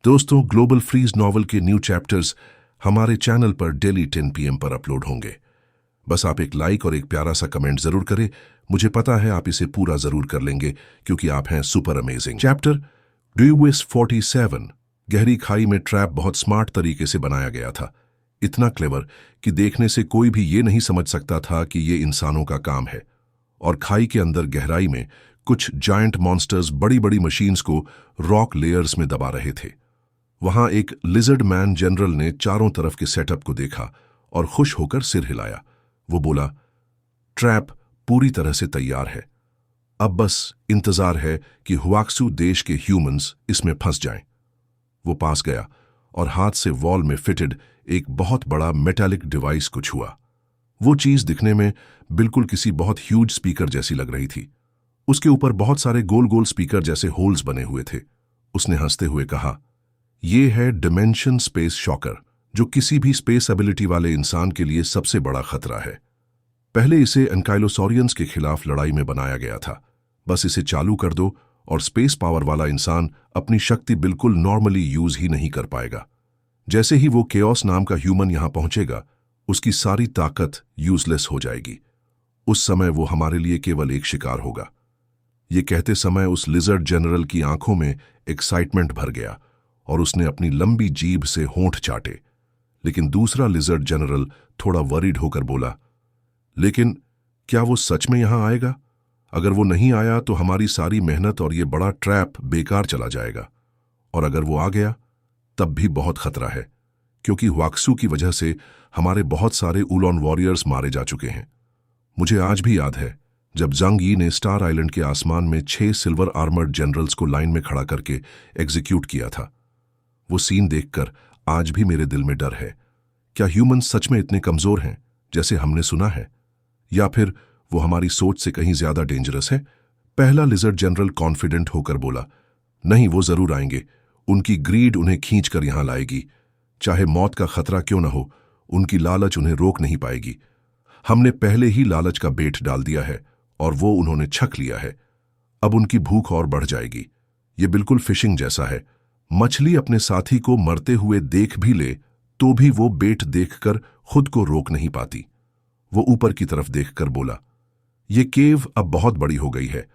दोस्तों, global freeze novel के new chapters हमारे चैनल पर डेली 10 PM पर अपलोड होंगे। बस आप एक लाइक और एक प्यारा सा कमेंट जरूर करें। मुझे पता है आप इसे पूरा जरूर कर लेंगे क्योंकि आप हैं सुपर अमेजिंग। चैप्टर ड्यूविस 47। गहरी खाई में ट्रैप बहुत स्मार्ट तरीके से बनाया गया था, इतना क्लेवर कि देखने से कोई भी ये नहीं समझ सकता था कि ये इंसानों का काम है। और खाई के अंदर गहराई में कुछ जायंट मॉन्स्टर्स बड़ी बड़ी मशीन्स को रॉक लेयर्स में दबा रहे थे। वहां एक लिजर्ड मैन जनरल ने चारों तरफ के सेटअप को देखा और खुश होकर सिर हिलाया। वो बोला, ट्रैप पूरी तरह से तैयार है, अब बस इंतजार है कि हुआक्सू देश के ह्यूमंस इसमें फंस जाएं। वो पास गया और हाथ से वॉल में फिटेड एक बहुत बड़ा मेटालिक डिवाइस को छुआ। वो चीज दिखने में बिल्कुल किसी बहुत ह्यूज स्पीकर जैसी लग रही थी। उसके ऊपर बहुत सारे गोल गोल स्पीकर जैसे होल्स बने हुए थे। उसने हंसते हुए कहा, ये है डिमेंशन स्पेस शॉकर, जो किसी भी स्पेस एबिलिटी वाले इंसान के लिए सबसे बड़ा खतरा है। पहले इसे एनकाइलोसॉरियंस के खिलाफ लड़ाई में बनाया गया था। बस इसे चालू कर दो और स्पेस पावर वाला इंसान अपनी शक्ति बिल्कुल नॉर्मली यूज ही नहीं कर पाएगा। जैसे ही वो केओस नाम का ह्यूमन यहां पहुंचेगा, उसकी सारी ताकत यूजलेस हो जाएगी। उस समय वो हमारे लिए केवल एक शिकार होगा। ये कहते समय उस लिजर्ड जनरल की आंखों में एक्साइटमेंट भर गया और उसने अपनी लंबी जीभ से होंठ चाटे। लेकिन दूसरा लिजर्ड जनरल थोड़ा वरीड होकर बोला, लेकिन क्या वो सच में यहां आएगा? अगर वो नहीं आया तो हमारी सारी मेहनत और ये बड़ा ट्रैप बेकार चला जाएगा। और अगर वो आ गया तब भी बहुत खतरा है, क्योंकि हुआक्सू की वजह से हमारे बहुत सारे उलॉन वॉरियर्स मारे जा चुके हैं। मुझे आज भी याद है जब जंग यी ने स्टार आइलैंड के आसमान में 6 सिल्वर आर्मर्ड जनरल्स को लाइन में खड़ा करके एग्जीक्यूट किया था। वो सीन देखकर आज भी मेरे दिल में डर है। क्या ह्यूमन सच में इतने कमजोर हैं जैसे हमने सुना है, या फिर वो हमारी सोच से कहीं ज्यादा डेंजरस है? पहला लिजर्ड जनरल कॉन्फिडेंट होकर बोला, नहीं, वो जरूर आएंगे। उनकी ग्रीड उन्हें खींचकर यहां लाएगी। चाहे मौत का खतरा क्यों न हो, उनकी लालच उन्हें रोक नहीं पाएगी। हमने पहले ही लालच का बेट डाल दिया है और वो उन्होंने छक लिया है। अब उनकी भूख और बढ़ जाएगी। ये बिल्कुल फिशिंग जैसा है। मछली अपने साथी को मरते हुए देख भी ले तो भी वो बेट देखकर खुद को रोक नहीं पाती। वो ऊपर की तरफ देखकर बोला, ये केव अब बहुत बड़ी हो गई है।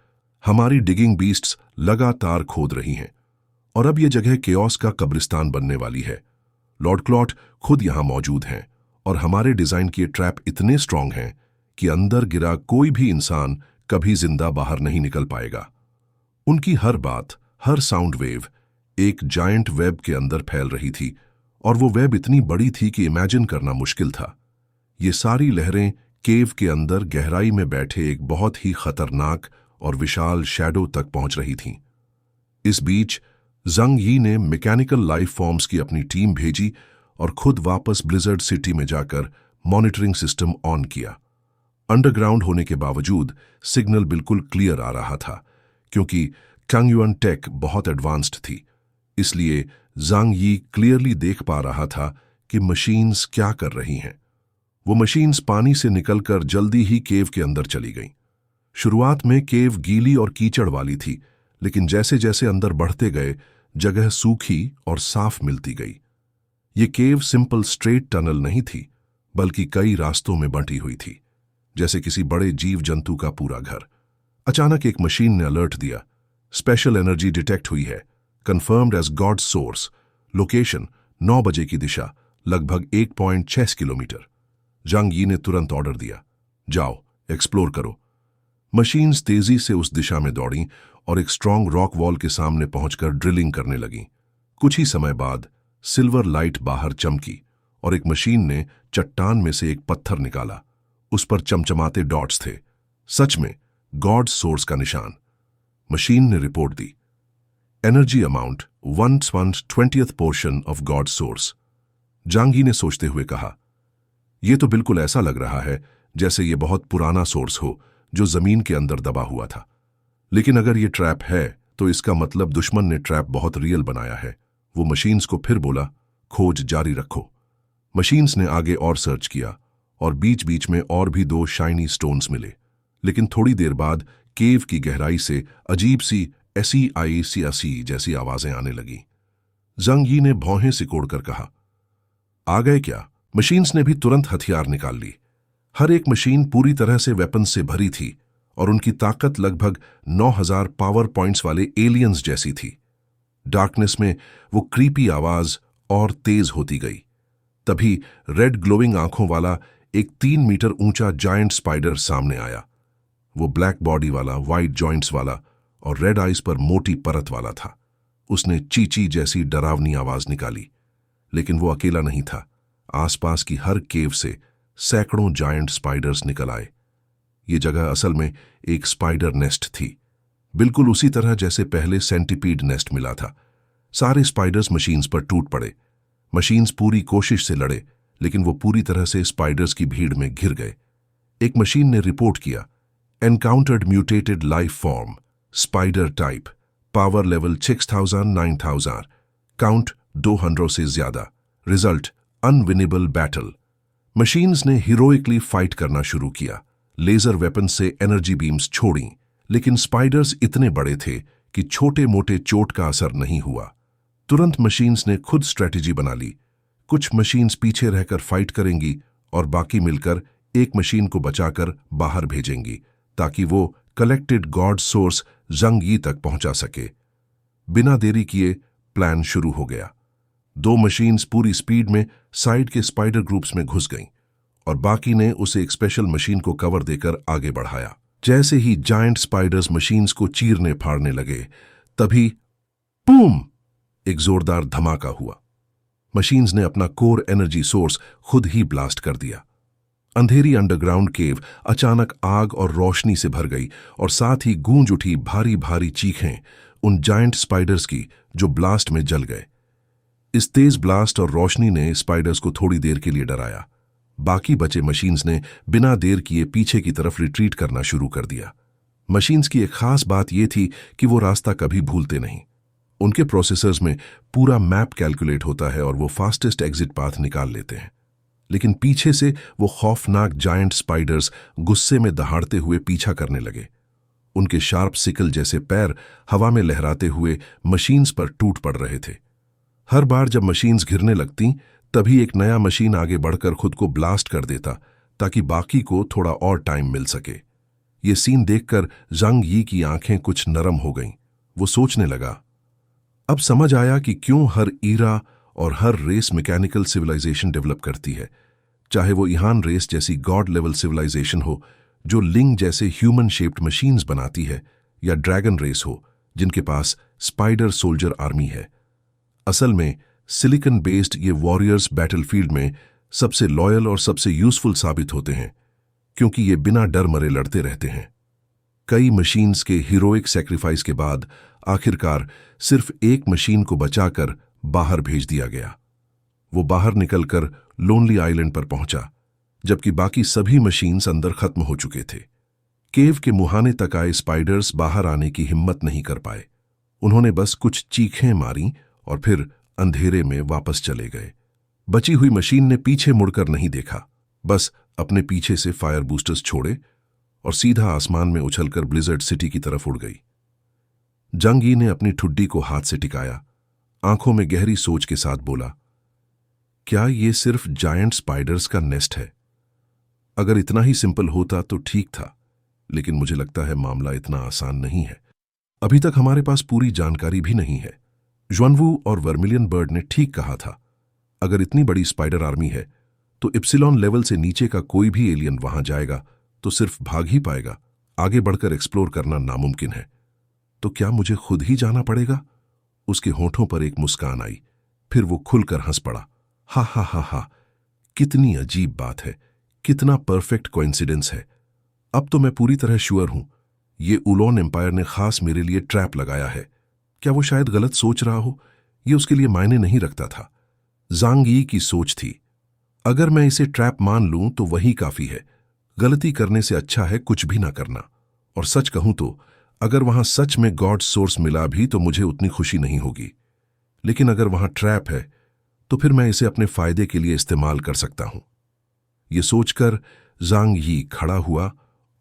हमारी डिगिंग बीस्ट्स लगातार खोद रही हैं और अब ये जगह केओस का कब्रिस्तान बनने वाली है। लॉर्ड क्लॉट खुद यहां मौजूद हैं और हमारे डिजाइन किए ट्रैप इतने स्ट्रांग हैं कि अंदर गिरा कोई भी इंसान कभी जिंदा बाहर नहीं निकल पाएगा। उनकी हर बात, हर साउंड वेव एक जायंट वेब के अंदर फैल रही थी और वो वेब इतनी बड़ी थी कि इमेजिन करना मुश्किल था। ये सारी लहरें केव के अंदर गहराई में बैठे एक बहुत ही खतरनाक और विशाल शैडो तक पहुंच रही थीं। इस बीच जंग यी ने मैकेनिकल लाइफ फॉर्म्स की अपनी टीम भेजी और खुद वापस ब्लिजर्ड सिटी में जाकर मॉनिटरिंग सिस्टम ऑन किया। अंडरग्राउंड होने के बावजूद सिग्नल बिल्कुल क्लियर आ रहा था, क्योंकि कांगयुआन टेक बहुत एडवांस्ड थी। इसलिए जांग यी क्लियरली देख पा रहा था कि मशीन्स क्या कर रही हैं। वो मशीन्स पानी से निकलकर जल्दी ही केव के अंदर चली गईं। शुरुआत में केव गीली और कीचड़ वाली थी, लेकिन जैसे जैसे अंदर बढ़ते गए जगह सूखी और साफ मिलती गई। ये केव सिंपल स्ट्रेट टनल नहीं थी, बल्कि कई रास्तों में बंटी हुई थी, जैसे किसी बड़े जीव जंतु का पूरा घर। अचानक एक मशीन ने अलर्ट दिया, स्पेशल एनर्जी डिटेक्ट हुई है, confirmed as god source, location 9 बजे की दिशा, लगभग 1.6 किलोमीटर। जंग यी ने तुरंत ऑर्डर दिया, जाओ एक्सप्लोर करो। मशीन्स तेजी से उस दिशा में दौड़ीं और एक स्ट्रांग रॉक वॉल के सामने पहुंचकर ड्रिलिंग करने लगीं। कुछ ही समय बाद सिल्वर लाइट बाहर चमकी और एक मशीन ने चट्टान में से एक पत्थर निकाला। उस पर चमचमाते डॉट्स थे, सच में गॉड सोर्स का निशान। मशीन ने रिपोर्ट दी, energy amount 1/20th portion of God source. जांगी ने सोचते हुए कहा, यह तो बिल्कुल ऐसा लग रहा है जैसे यह बहुत पुराना सोर्स हो जो जमीन के अंदर दबा हुआ था। लेकिन अगर यह ट्रैप है तो इसका मतलब दुश्मन ने ट्रैप बहुत रियल बनाया है। वो मशीन्स को फिर बोला, खोज जारी रखो। मशीन्स ने आगे और सर्च किया और बीच बीच में और भी 2 शाइनी स्टोन्स मिले। लेकिन थोड़ी देर बाद केव की गहराई से अजीब सी SEICAC जैसी आवाजें आने लगी। जंग यी ने भौहें सिकोड़कर कहा। आ गए क्या? मशीन्स ने भी तुरंत हथियार निकाल ली। हर एक मशीन पूरी तरह से वेपन से भरी थी और उनकी ताकत लगभग 9000 पावर पॉइंट्स वाले एलियंस जैसी थी। डार्कनेस में वो क्रीपी आवाज और तेज होती गई। तभी रेड ग्लोइंग आंखों वाला एक 3 मीटर ऊंचा जायंट स्पाइडर सामने आया। वो ब्लैक बॉडी वाला, वाइट जॉइंट्स वाला और रेड आइज पर मोटी परत वाला था। उसने चीची जैसी डरावनी आवाज निकाली, लेकिन वो अकेला नहीं था। आसपास की हर केव से सैकड़ों जायंट स्पाइडर्स निकल आए। ये जगह असल में एक स्पाइडर नेस्ट थी, बिल्कुल उसी तरह जैसे पहले सेंटीपीड नेस्ट मिला था। सारे स्पाइडर्स मशीन्स पर टूट पड़े। मशीन्स पूरी कोशिश से लड़े, लेकिन वो पूरी तरह से स्पाइडर्स की भीड़ में घिर गए। एक मशीन ने रिपोर्ट किया, encountered mutated life form, spider type, power level 6000-9000, count 200 से ज्यादा, रिजल्ट अनविनेबल बैटल। मशीन्स ने हीरोइकली फाइट करना शुरू किया, लेजर वेपन से एनर्जी बीम्स छोड़ी, लेकिन स्पाइडर्स इतने बड़े थे कि छोटे मोटे चोट का असर नहीं हुआ। तुरंत मशीन्स ने खुद स्ट्रेटेजी बना ली। कुछ मशीन्स पीछे रहकर फाइट करेंगी और बाकी मिलकर एक मशीन को बचाकर बाहर भेजेंगी, ताकि वो कलेक्टेड गॉड सोर्स जंग यी तक पहुंचा सके। बिना देरी किए प्लान शुरू हो गया। 2 मशीन्स पूरी स्पीड में साइड के स्पाइडर ग्रुप्स में घुस गईं और बाकी ने उसे एक स्पेशल मशीन को कवर देकर आगे बढ़ाया। जैसे ही जायंट स्पाइडर्स मशीन्स को चीरने फाड़ने लगे, तभी बूम! एक जोरदार धमाका हुआ। मशीन्स ने अपना कोर एनर्जी सोर्स खुद ही ब्लास्ट कर दिया। अंधेरी अंडरग्राउंड केव अचानक आग और रोशनी से भर गई और साथ ही गूंज उठी भारी भारी चीखें उन जायंट स्पाइडर्स की जो ब्लास्ट में जल गए। इस तेज ब्लास्ट और रोशनी ने स्पाइडर्स को थोड़ी देर के लिए डराया। बाकी बचे मशीन्स ने बिना देर किए पीछे की तरफ रिट्रीट करना शुरू कर दिया। मशीन्स की एक खास बात यह थी कि वो रास्ता कभी भूलते नहीं। उनके प्रोसेसर्स में पूरा मैप कैलकुलेट होता है और वो फास्टेस्ट एग्जिट पाथ निकाल लेते हैं। लेकिन पीछे से वो खौफनाक जायंट स्पाइडर्स गुस्से में दहाड़ते हुए पीछा करने लगे। उनके शार्प सिकल जैसे पैर हवा में लहराते हुए मशीन्स पर टूट पड़ रहे थे। हर बार जब मशीन्स घिरने लगती, तभी एक नया मशीन आगे बढ़कर खुद को ब्लास्ट कर देता, ताकि बाकी को थोड़ा और टाइम मिल सके। ये सीन देखकर जंग यी की आंखें कुछ नरम हो गईं। वो सोचने लगा, अब समझ आया कि क्यों हर ईरा और हर रेस मैकेनिकल सिविलाइजेशन डेवलप करती है, चाहे वो ईहान रेस जैसी गॉड लेवल सिविलाइजेशन हो जो लिंग जैसे ह्यूमन शेप्ड मशीन्स बनाती है, या ड्रैगन रेस हो जिनके पास स्पाइडर सोल्जर आर्मी है। असल में सिलिकॉन बेस्ड ये वॉरियर्स बैटलफील्ड में सबसे लॉयल और सबसे यूजफुल साबित होते हैं, क्योंकि ये बिना डर मरे लड़ते रहते हैं। कई मशीन्स के हीरोइक सैक्रिफाइस के बाद आखिरकार सिर्फ एक मशीन को बचाकर बाहर भेज दिया गया। वो बाहर निकलकर लोनली आइलैंड पर पहुंचा, जबकि बाकी सभी मशीन्स अंदर खत्म हो चुके थे। केव के मुहाने तक आए स्पाइडर्स बाहर आने की हिम्मत नहीं कर पाए। उन्होंने बस कुछ चीखें मारी और फिर अंधेरे में वापस चले गए। बची हुई मशीन ने पीछे मुड़कर नहीं देखा, बस अपने पीछे से फायर बूस्टर्स छोड़े और सीधा आसमान में उछलकर ब्लिजर्ड सिटी की तरफ उड़ गई। जंग यी ने अपनी ठुड्डी को हाथ से टिकाया, आंखों में गहरी सोच के साथ बोला, क्या ये सिर्फ जायंट स्पाइडर्स का नेस्ट है? अगर इतना ही सिंपल होता तो ठीक था, लेकिन मुझे लगता है मामला इतना आसान नहीं है। अभी तक हमारे पास पूरी जानकारी भी नहीं है। ज्वानवू और वर्मिलियन बर्ड ने ठीक कहा था, अगर इतनी बड़ी स्पाइडर आर्मी है तो इप्सिलॉन लेवल से नीचे का कोई भी एलियन वहां जाएगा तो सिर्फ भाग ही पाएगा। आगे बढ़कर एक्सप्लोर करना नामुमकिन है। तो क्या मुझे खुद ही जाना पड़ेगा? उसके होठों पर एक मुस्कान आई, फिर वो खुलकर हंस पड़ा। हा हा हा हा, कितनी अजीब बात है, कितना परफेक्ट कोइंसिडेंस है। अब तो मैं पूरी तरह श्योर हूं, ये उलोन एम्पायर ने खास मेरे लिए ट्रैप लगाया है। क्या वो शायद गलत सोच रहा हो? ये उसके लिए मायने नहीं रखता था। जांग यी की सोच थी, अगर मैं इसे ट्रैप मान लूं तो वही काफी है। गलती करने से अच्छा है कुछ भी ना करना। और सच कहूं तो अगर वहां सच में गॉड सोर्स मिला भी तो मुझे उतनी खुशी नहीं होगी, लेकिन अगर वहां ट्रैप है तो फिर मैं इसे अपने फायदे के लिए इस्तेमाल कर सकता हूं। यह सोचकर जांग यी खड़ा हुआ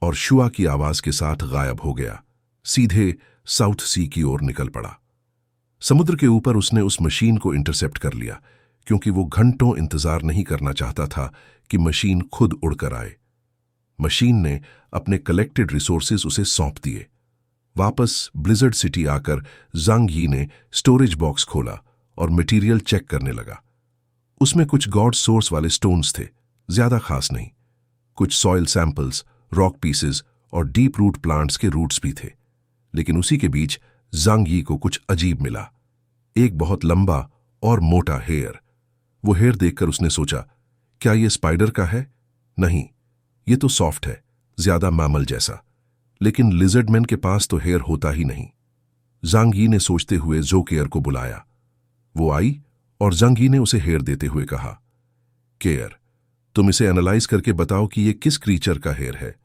और शुआ की आवाज के साथ गायब हो गया, सीधे साउथ सी की ओर निकल पड़ा। समुद्र के ऊपर उसने उस मशीन को इंटरसेप्ट कर लिया, क्योंकि वो घंटों इंतजार नहीं करना चाहता था कि मशीन खुद उड़कर आए। मशीन ने अपने कलेक्टेड रिसोर्सेज उसे सौंप दिए। वापस ब्लिजर्ड सिटी आकर जांग यी ने स्टोरेज बॉक्स खोला और मटेरियल चेक करने लगा। उसमें कुछ गॉड सोर्स वाले स्टोन्स थे, ज्यादा खास नहीं। कुछ सॉइल सैंपल्स, रॉक पीसेस और डीप रूट प्लांट्स के रूट्स भी थे। लेकिन उसी के बीच जांग यी को कुछ अजीब मिला, एक बहुत लंबा और मोटा हेयर। वो हेयर देखकर उसने सोचा, क्या ये स्पाइडर का है? नहीं, ये तो सॉफ्ट है, ज्यादा मैमल जैसा। लेकिन लिजर्डमैन के पास तो हेयर होता ही नहीं। जांग यी ने सोचते हुए जो केयर को बुलाया। वो आई और जांग यी ने उसे हेयर देते हुए कहा, केयर, तुम इसे एनालाइज करके बताओ कि ये किस क्रीचर का हेयर है।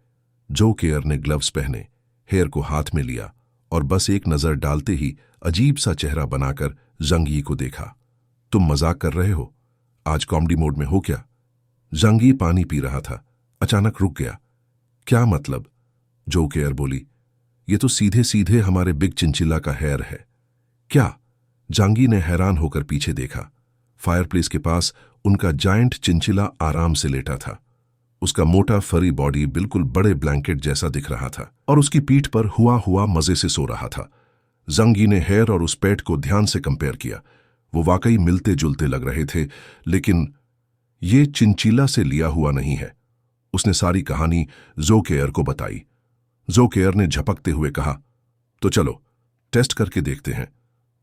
जो केयर ने ग्लव्स पहने, हेयर को हाथ में लिया और बस एक नजर डालते ही अजीब सा चेहरा बनाकर जांग यी को देखा। तुम मजाक कर रहे हो? आज कॉमेडी मोड में हो क्या? जांग यी पानी पी रहा था, अचानक रुक गया। क्या मतलब? जो केयर बोली, ये तो सीधे सीधे हमारे बिग चिंचिला का हेयर है। क्या? जांग यी ने हैरान होकर पीछे देखा। फायरप्लेस के पास उनका जायंट चिंचिला आराम से लेटा था। उसका मोटा फरी बॉडी बिल्कुल बड़े ब्लैंकेट जैसा दिख रहा था और उसकी पीठ पर हुआ हुआ मजे से सो रहा था। जांग यी ने हेयर और उस पेट को ध्यान से कंपेयर किया। वो वाकई मिलते जुलते लग रहे थे, लेकिन ये चिंचिला से लिया हुआ नहीं है। उसने सारी कहानी जो केयर को बताई। जो केयर ने झपकते हुए कहा, तो चलो टेस्ट करके देखते हैं।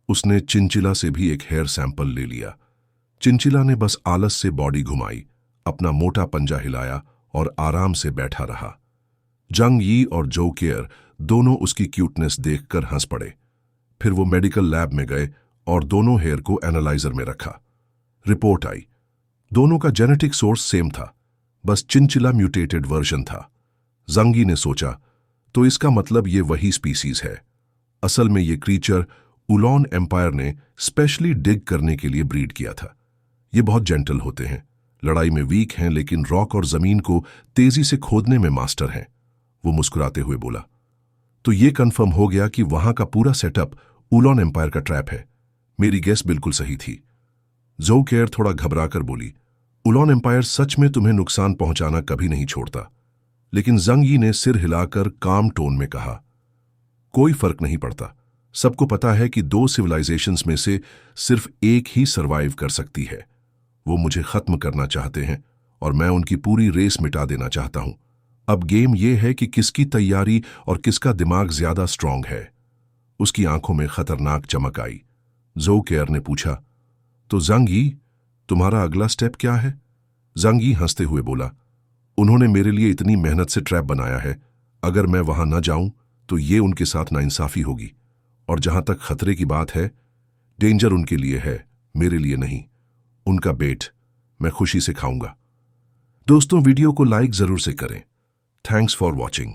उसने चिंचिला से भी एक हेयर सैंपल ले लिया। चिंचिला ने बस आलस से बॉडी घुमाई, अपना मोटा पंजा हिलाया और आराम से बैठा रहा। जांग यी और जो केयर दोनों उसकी क्यूटनेस देखकर हंस पड़े। फिर वो मेडिकल लैब में गए और दोनों हेयर को एनालाइजर में रखा। रिपोर्ट आई, दोनों का जेनेटिक सोर्स सेम था, बस चिंचिला म्यूटेटेड वर्जन था। जांग यी ने सोचा, तो इसका मतलब ये वही स्पीसीज है। असल में ये क्रीचर उलॉन एम्पायर ने स्पेशली डिग करने के लिए ब्रीड किया था। ये बहुत जेंटल होते हैं, लड़ाई में वीक हैं, लेकिन रॉक और जमीन को तेजी से खोदने में मास्टर हैं। वो मुस्कुराते हुए बोला, तो ये कंफर्म हो गया कि वहां का पूरा सेटअप उलॉन एम्पायर का ट्रैप है। मेरी गेस बिल्कुल सही थी। जो केयर थोड़ा घबराकर बोली, उलॉन एम्पायर सच में तुम्हें नुकसान पहुंचाना कभी नहीं छोड़ता। लेकिन जांग यी ने सिर हिलाकर काम टोन में कहा, कोई फर्क नहीं पड़ता। सबको पता है कि दो सिविलाइजेशंस में से सिर्फ एक ही सरवाइव कर सकती है। वो मुझे खत्म करना चाहते हैं और मैं उनकी पूरी रेस मिटा देना चाहता हूं। अब गेम यह है कि किसकी तैयारी और किसका दिमाग ज्यादा स्ट्रांग है। उसकी आंखों में खतरनाक चमक आई। जो केयर ने पूछा, तो जांग यी, तुम्हारा अगला स्टेप क्या है? जांग यी हंसते हुए बोला, उन्होंने मेरे लिए इतनी मेहनत से ट्रैप बनाया है, अगर मैं वहां न जाऊं तो ये उनके साथ नाइंसाफी होगी। और जहां तक खतरे की बात है, डेंजर उनके लिए है, मेरे लिए नहीं। उनका बेट मैं खुशी से खाऊंगा। दोस्तों, वीडियो को लाइक जरूर से करें। Thanks for watching.